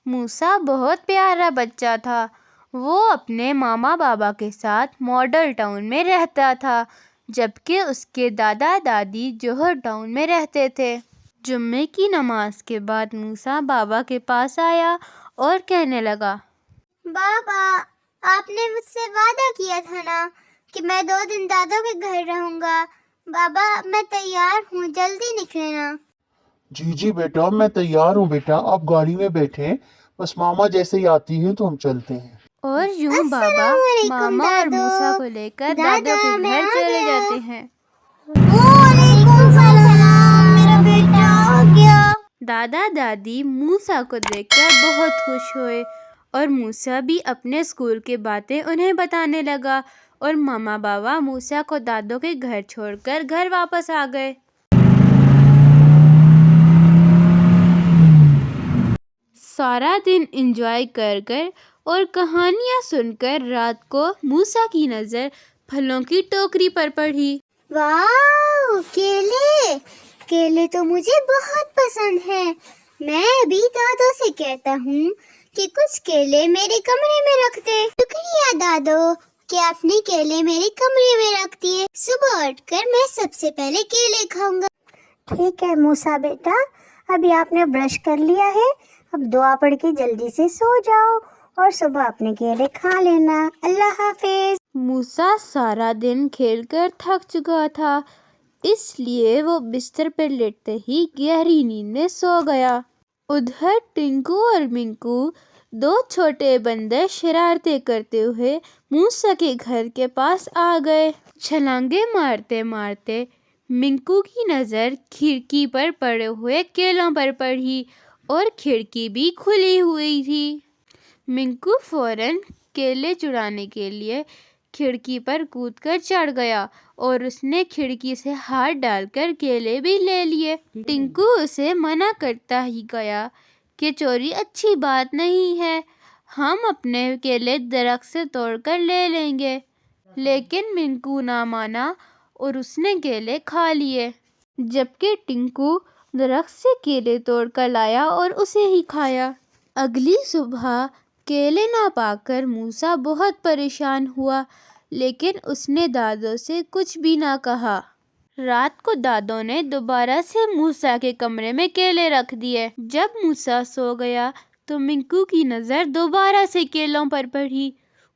موسیٰ بہت پیارا بچہ تھا۔ وہ اپنے ماما بابا کے ساتھ ماڈل ٹاؤن میں رہتا تھا، جبکہ اس کے دادا دادی جوہر ٹاؤن میں رہتے تھے۔ جمعے کی نماز کے بعد موسیٰ بابا کے پاس آیا اور کہنے لگا، بابا، آپ نے مجھ سے وعدہ کیا تھا نا کہ میں 2 دن دادوں کے گھر رہوں گا۔ بابا، میں تیار ہوں، جلدی نکلے نا۔ جی بیٹا، میں تیار ہوں بیٹا، آپ گاڑی میں بیٹھیں، بس ماما جیسے ہی آتی ہیں تو ہم چلتے ہیں۔ اور یوں بابا ماما اور موسیٰ کو لے کر دادوں کے گھر چلے جاتے ہیں۔ وعلیکم السلام، میرا بیٹا آ گیا۔ دادا دادی موسیٰ کو دیکھ کر بہت خوش ہوئے، اور موسیٰ بھی اپنے اسکول کی باتیں انہیں بتانے لگا، اور ماما بابا موسیٰ کو دادوں کے گھر چھوڑ کر گھر واپس آ گئے۔ سارا دن انجوائے کر کر اور کہانیاں سن کر رات کو موسیٰ کی نظر پھلوں کی ٹوکری پر پڑی۔ واو، کیلے! کیلے تو مجھے بہت پسند ہیں۔ میں بھی دادو سے کہتا ہوں کہ کچھ کیلے میرے کمرے میں رکھ دے۔ شکریہ دادو کہ آپ نے کیلے میرے کمرے میں رکھ دیے۔ صبح اٹھ کر میں سب سے پہلے کیلے کھاؤں گا۔ ٹھیک ہے موسیٰ بیٹا، ابھی آپ نے برش کر لیا ہے، اب دعا پڑھ کے جلدی سے سو جاؤ اور صبح اپنے کیلے کھا لینا۔ اللہ حافظ۔ موسیٰ سارا دن کھیل کر تھک چکا تھا، اس لیے وہ بستر پر لیٹتے ہی گہری نیند میں سو گیا۔ ادھر ٹنکو اور منکو 2 چھوٹے بندر شرارتیں کرتے ہوئے موسیٰ کے گھر کے پاس آ گئے۔ چھلانگے مارتے مارتے منکو کی نظر کھڑکی پر پڑے ہوئے کیلوں پر پڑی، اور کھڑکی بھی کھلی ہوئی تھی۔ منکو فوراً کیلے چرانے کے لیے کھڑکی پر کود کر چڑھ گیا، اور اس نے کھڑکی سے ہاتھ ڈال کر کیلے بھی لے لیے۔ ٹنکو اسے منع کرتا ہی گیا کہ چوری اچھی بات نہیں ہے، ہم اپنے کیلے درخت سے توڑ کر لے لیں گے۔ لیکن منکو نہ مانا اور اس نے کیلے کھا لیے، جبکہ ٹنکو درخت سے کیلے توڑ کر لایا اور اسے ہی کھایا۔ اگلی صبح کیلے نہ پا کر موسیٰ بہت پریشان ہوا، لیکن اس نے دادوں سے کچھ بھی نہ کہا۔ رات کو دادوں نے دوبارہ سے موسیٰ کے کمرے میں کیلے رکھ دیے۔ جب موسیٰ سو گیا تو منکو کی نظر دوبارہ سے کیلوں پر پڑی۔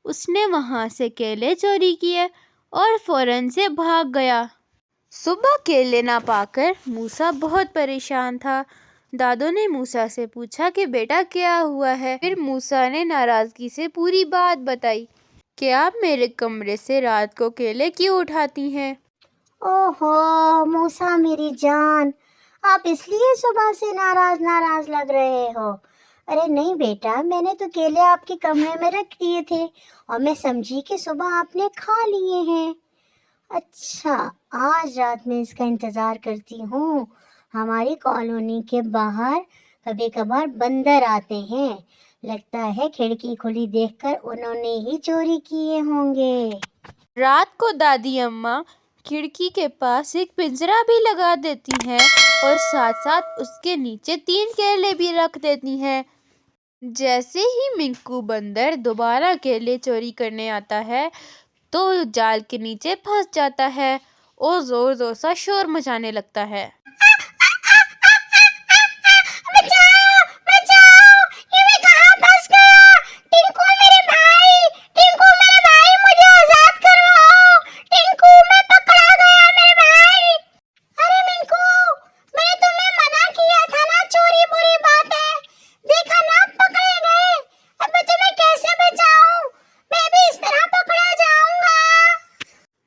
اس نے وہاں سے کیلے چوری کیے اور فوراً سے بھاگ گیا۔ صبح کیلے نہ پا کر موسیٰ بہت پریشان تھا۔ دادوں نے موسیٰ سے پوچھا کہ بیٹا کیا ہوا ہے؟ پھر موسیٰ نے ناراضگی سے پوری بات بتائی کہ آپ میرے کمرے سے رات کو کیلے کیوں اٹھاتی ہیں؟ اوہو موسیٰ میری جان، آپ اس لیے صبح سے ناراض لگ رہے ہو۔ ارے نہیں بیٹا، میں نے تو کیلے آپ کے کمرے میں رکھ دیے تھے اور میں سمجھی کہ صبح آپ نے کھا لیے ہیں۔ اچھا، آج رات میں اس کا انتظار کرتی ہوں۔ ہماری کالونی کے باہر کبھی کبھار بندر آتے ہیں، لگتا ہے کھڑکی کھلی دیکھ کر انہوں نے ہی چوری کیے ہوں گے۔ رات کو دادی اماں کھڑکی کے پاس ایک پنجرا بھی لگا دیتی ہیں اور ساتھ ساتھ اس کے نیچے 3 کیلے بھی رکھ دیتی ہیں۔ جیسے ہی منکو بندر دوبارہ کیلے چوری کرنے آتا ہے تو جال کے نیچے پھنس جاتا ہے اور زور زور سے شور مچانے لگتا ہے۔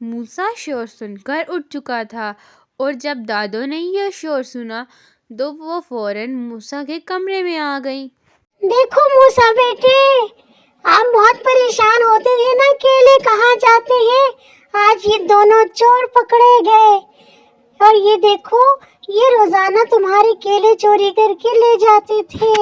موسیٰ شور سن کر اٹھ چکا تھا، اور جب دادوں نے یہ شور سنا تو وہ فوراً موسیٰ کے کمرے میں آ گئیں۔ دیکھو موسیٰ بیٹے، آپ بہت پریشان ہوتے تھے نا کیلے کہاں جاتے ہیں، آج یہ دونوں چور پکڑے گئے، اور یہ دیکھو یہ روزانہ تمہارے کیلے چوری کر کے لے جاتے تھے۔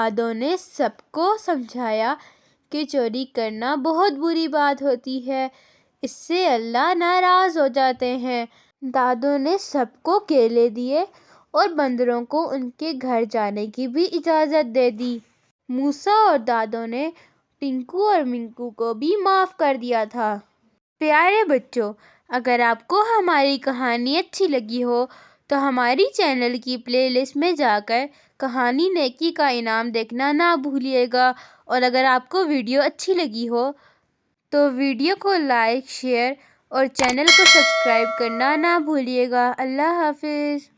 دادوں نے سب کو سمجھایا کہ چوری کرنا بہت بری بات ہوتی ہے، اس سے اللہ ناراض ہو جاتے ہیں۔ دادوں نے سب کو کیلے دیے اور بندروں کو ان کے گھر جانے کی بھی اجازت دے دی۔ موسیٰ اور دادوں نے ٹنکو اور منکو کو بھی معاف کر دیا تھا۔ پیارے بچوں، اگر آپ کو ہماری کہانی اچھی لگی ہو تو ہماری چینل کی پلے لسٹ میں جا کر کہانی نیکی کا انعام دیکھنا نہ بھولیے گا، اور اگر آپ کو ویڈیو اچھی لگی ہو تو ویڈیو کو لائک، شیئر اور چینل کو سبسکرائب کرنا نہ بھولیے گا۔ اللہ حافظ۔